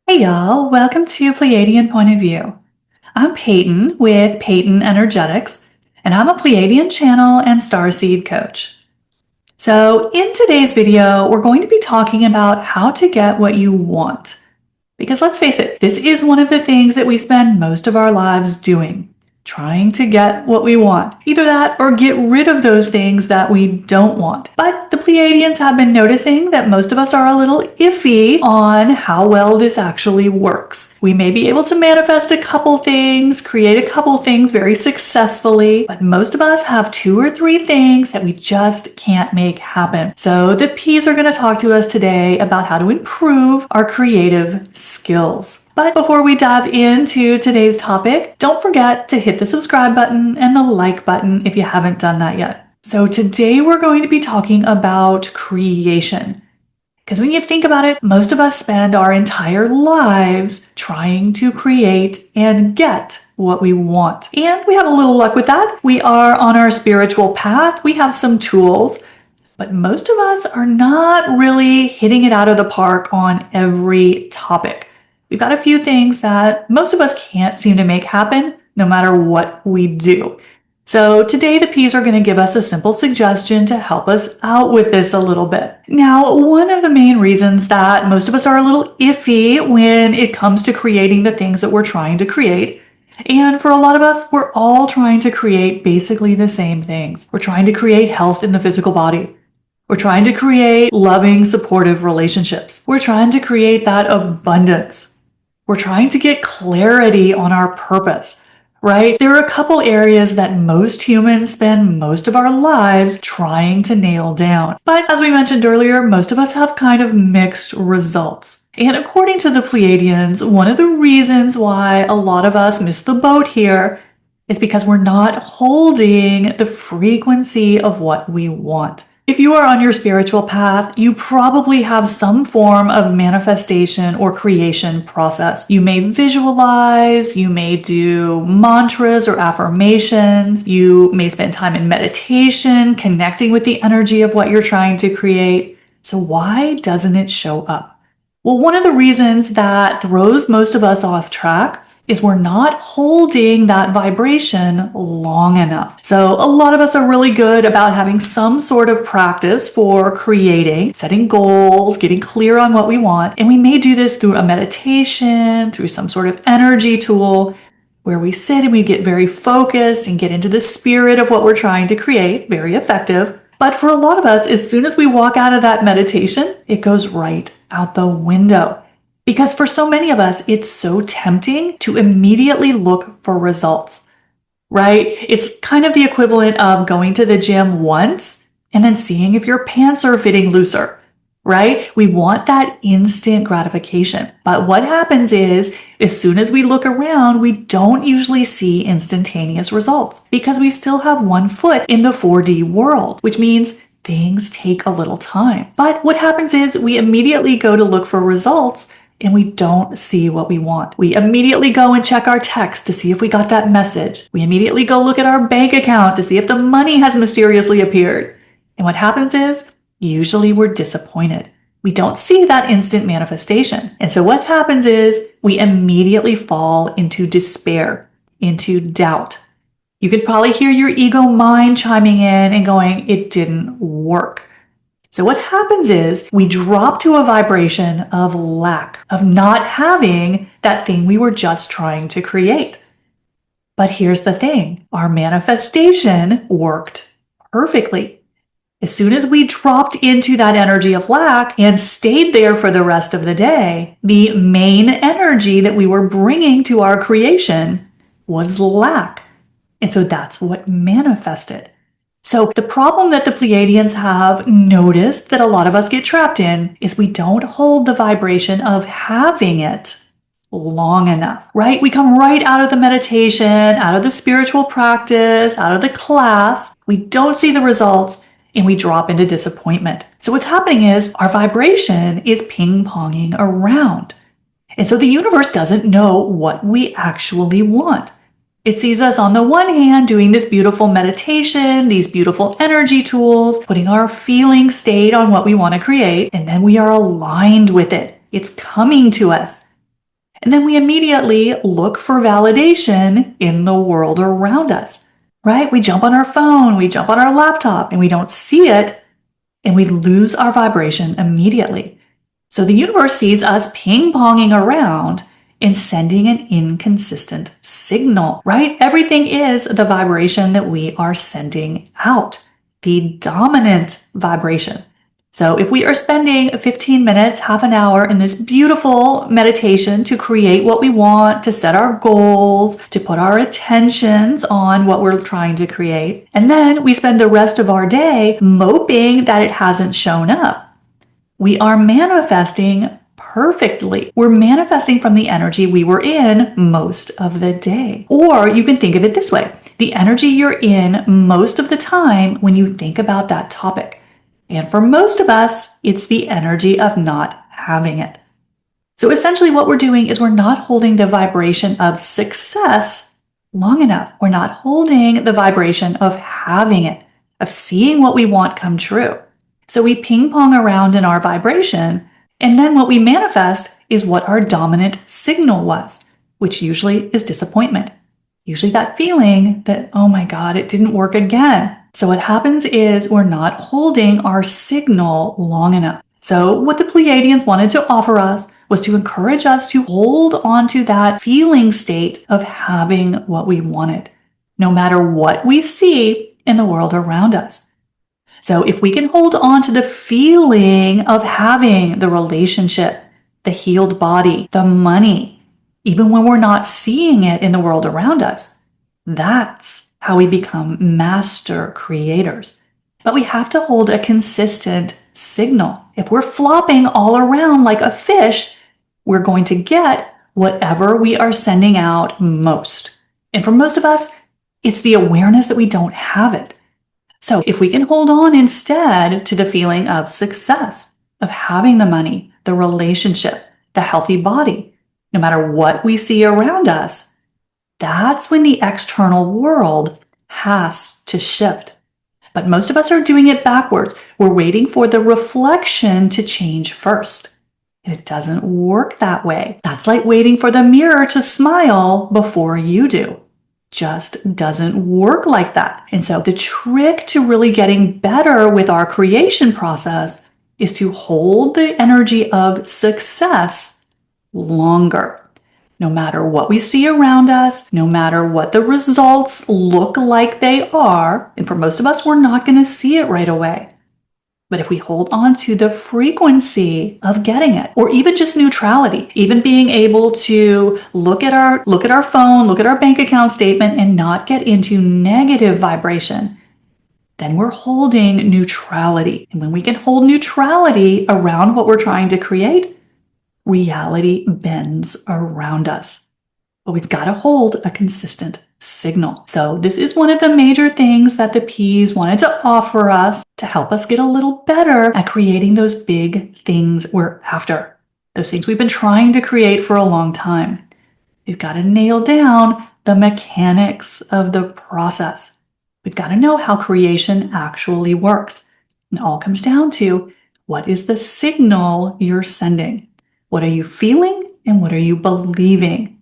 Hey y'all, welcome to Pleiadian Point of View. I'm Peyton with Peyton Energetics, and I'm a Pleiadian channel and starseed coach. So in today's video, we're going to be talking about how to get what you want. Because let's face it, this is one of the things that we spend most of our lives doing. Trying to get what we want. Either that or get rid of those things that we don't want. But the Pleiadians have been noticing that most of us are a little iffy on how well this actually works. We may be able to manifest a couple things, create a couple things very successfully, but most of us have 2 or 3 things that we just can't make happen. So the P's are going to talk to us today about how to improve our creative skills. But before we dive into today's topic, don't forget to hit the subscribe button and the like button if you haven't done that yet. So today we're going to be talking about creation. Because when you think about it, most of us spend our entire lives trying to create and get what we want. And we have a little luck with that. We are on our spiritual path. We have some tools. But most of us are not really hitting it out of the park on every topic. We've got a few things that most of us can't seem to make happen no matter what we do. So today the P's are going to give us a simple suggestion to help us out with this a little bit. Now, one of the main reasons that most of us are a little iffy when it comes to creating the things that we're trying to create, and for a lot of us, we're all trying to create basically the same things. We're trying to create health in the physical body. We're trying to create loving, supportive relationships. We're trying to create that abundance. We're trying to get clarity on our purpose, right? There are a couple areas that most humans spend most of our lives trying to nail down. But as we mentioned earlier, most of us have kind of mixed results. And according to the Pleiadians, one of the reasons why a lot of us miss the boat here is because we're not holding the frequency of what we want. If you are on your spiritual path, you probably have some form of manifestation or creation process. You may visualize, you may do mantras or affirmations, you may spend time in meditation, connecting with the energy of what you're trying to create. So why doesn't it show up? Well, one of the reasons that throws most of us off track is we're not holding that vibration long enough. So a lot of us are really good about having some sort of practice for creating, setting goals, getting clear on what we want. And we may do this through a meditation, through some sort of energy tool where we sit and we get very focused and get into the spirit of what we're trying to create, very effective. But for a lot of us, as soon as we walk out of that meditation, it goes right out the window. Because for so many of us, it's so tempting to immediately look for results, right? It's kind of the equivalent of going to the gym once and then seeing if your pants are fitting looser, right? We want that instant gratification. But what happens is, as soon as we look around, we don't usually see instantaneous results because we still have one foot in the 4D world, which means things take a little time. But what happens is we immediately go to look for results and we don't see what we want. We immediately go and check our text to see if we got that message. We immediately go look at our bank account to see if the money has mysteriously appeared. And what happens is, usually we're disappointed. We don't see that instant manifestation. And so what happens is, we immediately fall into despair, into doubt. You could probably hear your ego mind chiming in and going, it didn't work. So what happens is we drop to a vibration of lack, of not having that thing we were just trying to create. But here's the thing, our manifestation worked perfectly. As soon as we dropped into that energy of lack and stayed there for the rest of the day, the main energy that we were bringing to our creation was lack. And so that's what manifested. So the problem that the Pleiadians have noticed that a lot of us get trapped in is we don't hold the vibration of having it long enough, right? We come right out of the meditation, out of the spiritual practice, out of the class. We don't see the results and we drop into disappointment. So what's happening is our vibration is ping-ponging around. And so the universe doesn't know what we actually want. It sees us on the one hand doing this beautiful meditation, these beautiful energy tools, putting our feeling state on what we want to create, and then we are aligned with it. It's coming to us. And then we immediately look for validation in the world around us, right? We jump on our phone, we jump on our laptop, and we don't see it, and we lose our vibration immediately. So the universe sees us ping-ponging around and sending an inconsistent signal, right? Everything is the vibration that we are sending out, the dominant vibration. So if we are spending 15 minutes, half an hour in this beautiful meditation to create what we want, to set our goals, to put our attentions on what we're trying to create, and then we spend the rest of our day moping that it hasn't shown up, we are manifesting perfectly. We're manifesting from the energy we were in most of the day. Or you can think of it this way: the energy you're in most of the time when you think about that topic. And for most of us, it's the energy of not having it. So essentially what we're doing is we're not holding the vibration of success long enough. We're not holding the vibration of having it, of seeing what we want come true. So we ping pong around in our vibration, and then what we manifest is what our dominant signal was, which usually is disappointment. Usually that feeling that, oh my God, it didn't work again. So what happens is we're not holding our signal long enough. So what the Pleiadians wanted to offer us was to encourage us to hold on to that feeling state of having what we wanted, no matter what we see in the world around us. So if we can hold on to the feeling of having the relationship, the healed body, the money, even when we're not seeing it in the world around us, that's how we become master creators. But we have to hold a consistent signal. If we're flopping all around like a fish, we're going to get whatever we are sending out most. And for most of us, it's the awareness that we don't have it. So if we can hold on instead to the feeling of success, of having the money, the relationship, the healthy body, no matter what we see around us, that's when the external world has to shift. But most of us are doing it backwards. We're waiting for the reflection to change first. And it doesn't work that way. That's like waiting for the mirror to smile before you do. Just doesn't work like that. And so the trick to really getting better with our creation process is to hold the energy of success longer. No matter what we see around us, no matter what the results look like they are, and for most of us, we're not going to see it right away. But if we hold on to the frequency of getting it, or even just neutrality, even being able to look at our phone, look at our bank account statement and not get into negative vibration, then we're holding neutrality. And when we can hold neutrality around what we're trying to create, reality bends around us. But we've got to hold a consistent signal. So this is one of the major things that the P's wanted to offer us to help us get a little better at creating those big things we're after. Those things we've been trying to create for a long time. We've got to nail down the mechanics of the process. We've got to know how creation actually works. It all comes down to what is the signal you're sending? What are you feeling and what are you believing?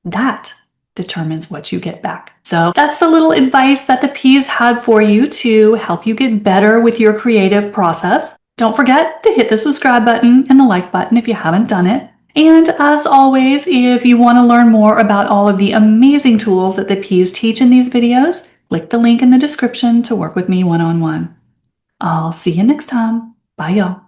That determines what you get back. So that's the little advice that the P's had for you to help you get better with your creative process. Don't forget to hit the subscribe button and the like button if you haven't done it. And as always, if you want to learn more about all of the amazing tools that the P's teach in these videos, click the link in the description to work with me one-on-one. I'll see you next time. Bye, y'all.